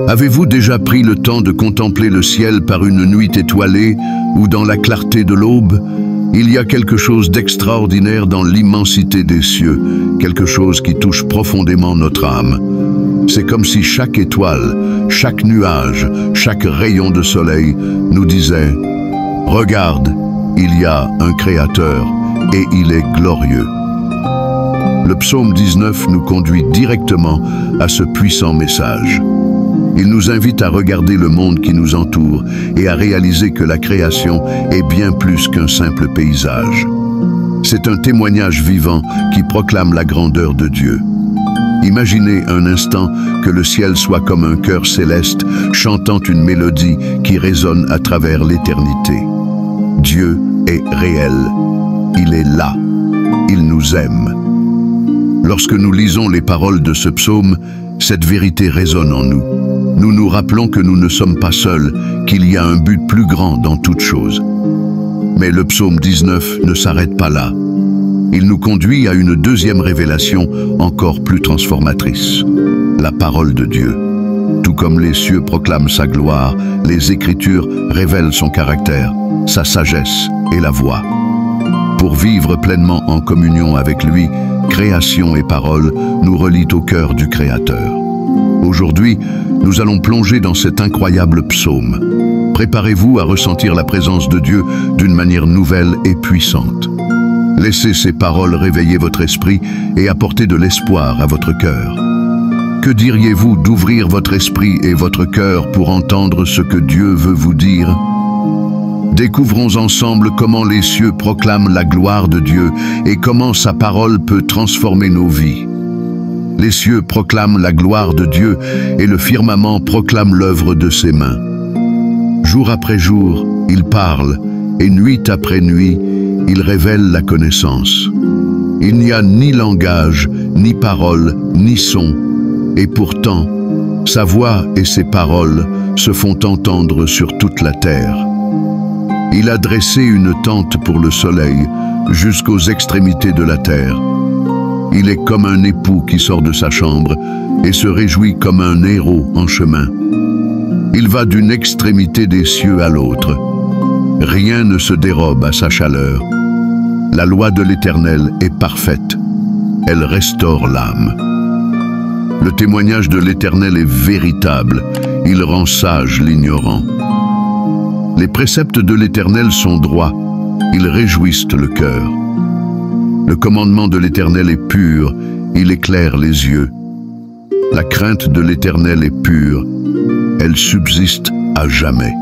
Avez-vous déjà pris le temps de contempler le ciel par une nuit étoilée ou dans la clarté de l'aube? Il y a quelque chose d'extraordinaire dans l'immensité des cieux, quelque chose qui touche profondément notre âme. C'est comme si chaque étoile, chaque nuage, chaque rayon de soleil nous disait « Regarde, il y a un Créateur et il est glorieux ». Le psaume 19 nous conduit directement à ce puissant message. Il nous invite à regarder le monde qui nous entoure et à réaliser que la création est bien plus qu'un simple paysage. C'est un témoignage vivant qui proclame la grandeur de Dieu. Imaginez un instant que le ciel soit comme un chœur céleste chantant une mélodie qui résonne à travers l'éternité. Dieu est réel. Il est là. Il nous aime. Lorsque nous lisons les paroles de ce psaume, cette vérité résonne en nous. Nous nous rappelons que nous ne sommes pas seuls, qu'il y a un but plus grand dans toute chose. Mais le psaume 19 ne s'arrête pas là. Il nous conduit à une deuxième révélation encore plus transformatrice. La parole de Dieu. Tout comme les cieux proclament sa gloire, les Écritures révèlent son caractère, sa sagesse et la voix. Pour vivre pleinement en communion avec lui, création et parole nous relient au cœur du Créateur. Aujourd'hui, nous allons plonger dans cet incroyable psaume. Préparez-vous à ressentir la présence de Dieu d'une manière nouvelle et puissante. Laissez ces paroles réveiller votre esprit et apporter de l'espoir à votre cœur. Que diriez-vous d'ouvrir votre esprit et votre cœur pour entendre ce que Dieu veut vous dire? Découvrons ensemble comment les cieux proclament la gloire de Dieu et comment sa parole peut transformer nos vies. Les cieux proclament la gloire de Dieu et le firmament proclame l'œuvre de ses mains. Jour après jour, il parle et nuit après nuit, il révèle la connaissance. Il n'y a ni langage, ni parole, ni son, et pourtant, sa voix et ses paroles se font entendre sur toute la terre. Il a dressé une tente pour le soleil jusqu'aux extrémités de la terre. Il est comme un époux qui sort de sa chambre et se réjouit comme un héros en chemin. Il va d'une extrémité des cieux à l'autre. Rien ne se dérobe à sa chaleur. La loi de l'Éternel est parfaite. Elle restaure l'âme. Le témoignage de l'Éternel est véritable. Il rend sage l'ignorant. Les préceptes de l'Éternel sont droits. Ils réjouissent le cœur. Le commandement de l'Éternel est pur. Il éclaire les yeux. La crainte de l'Éternel est pure. Elle subsiste à jamais.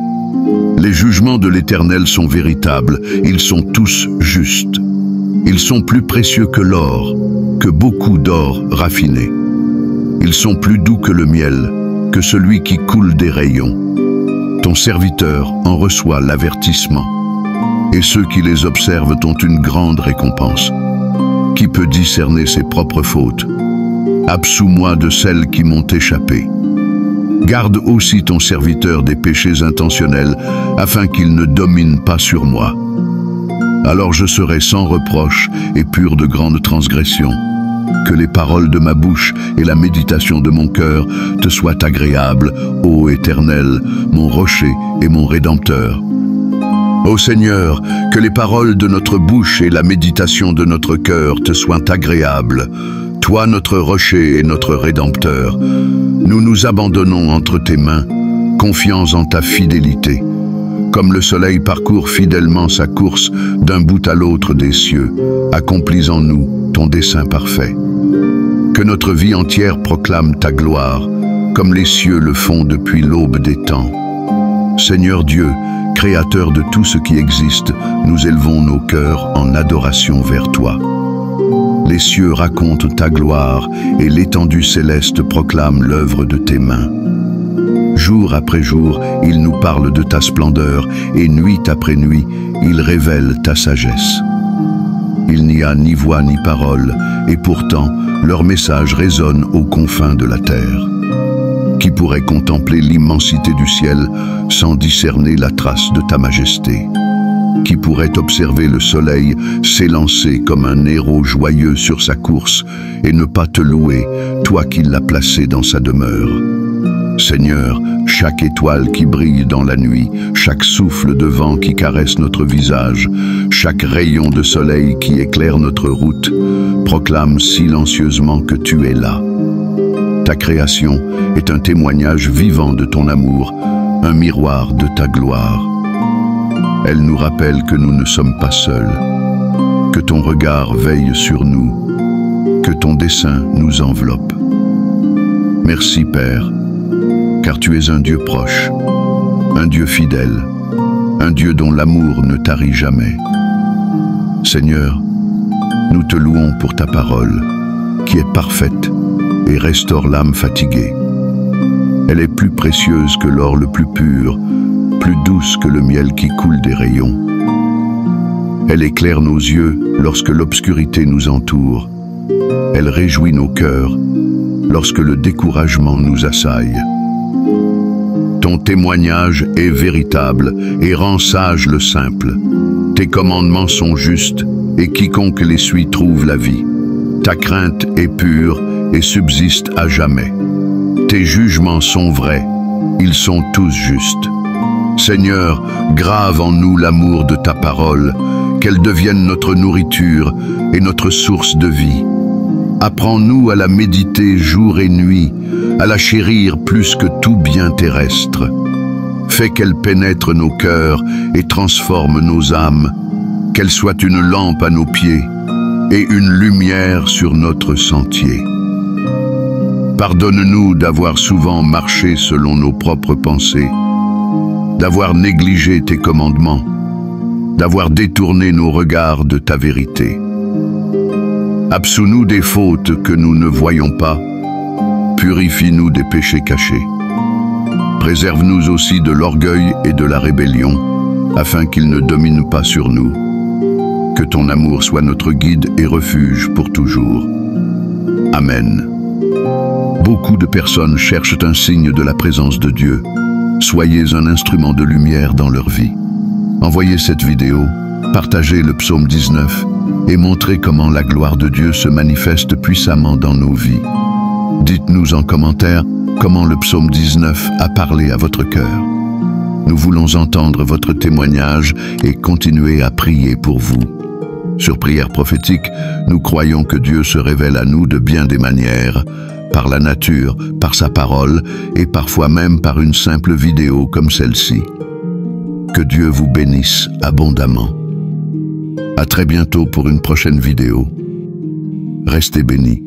Les jugements de l'Éternel sont véritables. Ils sont tous justes. Ils sont plus précieux que l'or, que beaucoup d'or raffiné. Ils sont plus doux que le miel, que celui qui coule des rayons. Ton serviteur en reçoit l'avertissement, et ceux qui les observent ont une grande récompense. Qui peut discerner ses propres fautes? Absous-moi de celles qui m'ont échappé. Garde aussi ton serviteur des péchés intentionnels, afin qu'il ne domine pas sur moi. Alors je serai sans reproche et pur de grandes transgressions. Que les paroles de ma bouche et la méditation de mon cœur te soient agréables, ô Éternel, mon rocher et mon rédempteur. Ô Seigneur, que les paroles de notre bouche et la méditation de notre cœur te soient agréables, toi notre rocher et notre rédempteur. Nous nous abandonnons entre tes mains, confiants en ta fidélité. Comme le soleil parcourt fidèlement sa course d'un bout à l'autre des cieux, accomplis en nous ton dessein parfait. Que notre vie entière proclame ta gloire, comme les cieux le font depuis l'aube des temps. Seigneur Dieu, Créateur de tout ce qui existe, nous élevons nos cœurs en adoration vers toi. Les cieux racontent ta gloire et l'étendue céleste proclame l'œuvre de tes mains. Jour après jour, il nous parle de ta splendeur et nuit après nuit, il révèle ta sagesse. Il n'y a ni voix ni parole, et pourtant, leur message résonne aux confins de la terre. Qui pourrait contempler l'immensité du ciel sans discerner la trace de ta majesté? Qui pourrait observer le soleil s'élancer comme un héros joyeux sur sa course et ne pas te louer, toi qui l'as placé dans sa demeure? Seigneur, chaque étoile qui brille dans la nuit, chaque souffle de vent qui caresse notre visage, chaque rayon de soleil qui éclaire notre route, proclame silencieusement que tu es là. Ta création est un témoignage vivant de ton amour, un miroir de ta gloire. Elle nous rappelle que nous ne sommes pas seuls, que ton regard veille sur nous, que ton dessein nous enveloppe. Merci Père, car tu es un Dieu proche, un Dieu fidèle, un Dieu dont l'amour ne tarit jamais. Seigneur, nous te louons pour ta parole, qui est parfaite et restaure l'âme fatiguée. Elle est plus précieuse que l'or le plus pur, plus douce que le miel qui coule des rayons. Elle éclaire nos yeux lorsque l'obscurité nous entoure. Elle réjouit nos cœurs lorsque le découragement nous assaille. Ton témoignage est véritable et rend sage le simple. Tes commandements sont justes et quiconque les suit trouve la vie. Ta crainte est pure et subsiste à jamais. Tes jugements sont vrais, ils sont tous justes. Seigneur, grave en nous l'amour de ta parole, qu'elle devienne notre nourriture et notre source de vie. Apprends-nous à la méditer jour et nuit, à la chérir plus que tout bien terrestre. Fais qu'elle pénètre nos cœurs et transforme nos âmes, qu'elle soit une lampe à nos pieds et une lumière sur notre sentier. Pardonne-nous d'avoir souvent marché selon nos propres pensées, d'avoir négligé tes commandements, d'avoir détourné nos regards de ta vérité. Absous-nous des fautes que nous ne voyons pas, purifie-nous des péchés cachés. Préserve-nous aussi de l'orgueil et de la rébellion, afin qu'ils ne dominent pas sur nous. Que ton amour soit notre guide et refuge pour toujours. Amen. Beaucoup de personnes cherchent un signe de la présence de Dieu. Soyez un instrument de lumière dans leur vie. Envoyez cette vidéo, partagez le psaume 19 et montrez comment la gloire de Dieu se manifeste puissamment dans nos vies. Dites-nous en commentaire comment le psaume 19 a parlé à votre cœur. Nous voulons entendre votre témoignage et continuer à prier pour vous. Sur Prière prophétique, nous croyons que Dieu se révèle à nous de bien des manières, par la nature, par sa parole et parfois même par une simple vidéo comme celle-ci. Que Dieu vous bénisse abondamment. À très bientôt pour une prochaine vidéo. Restez bénis.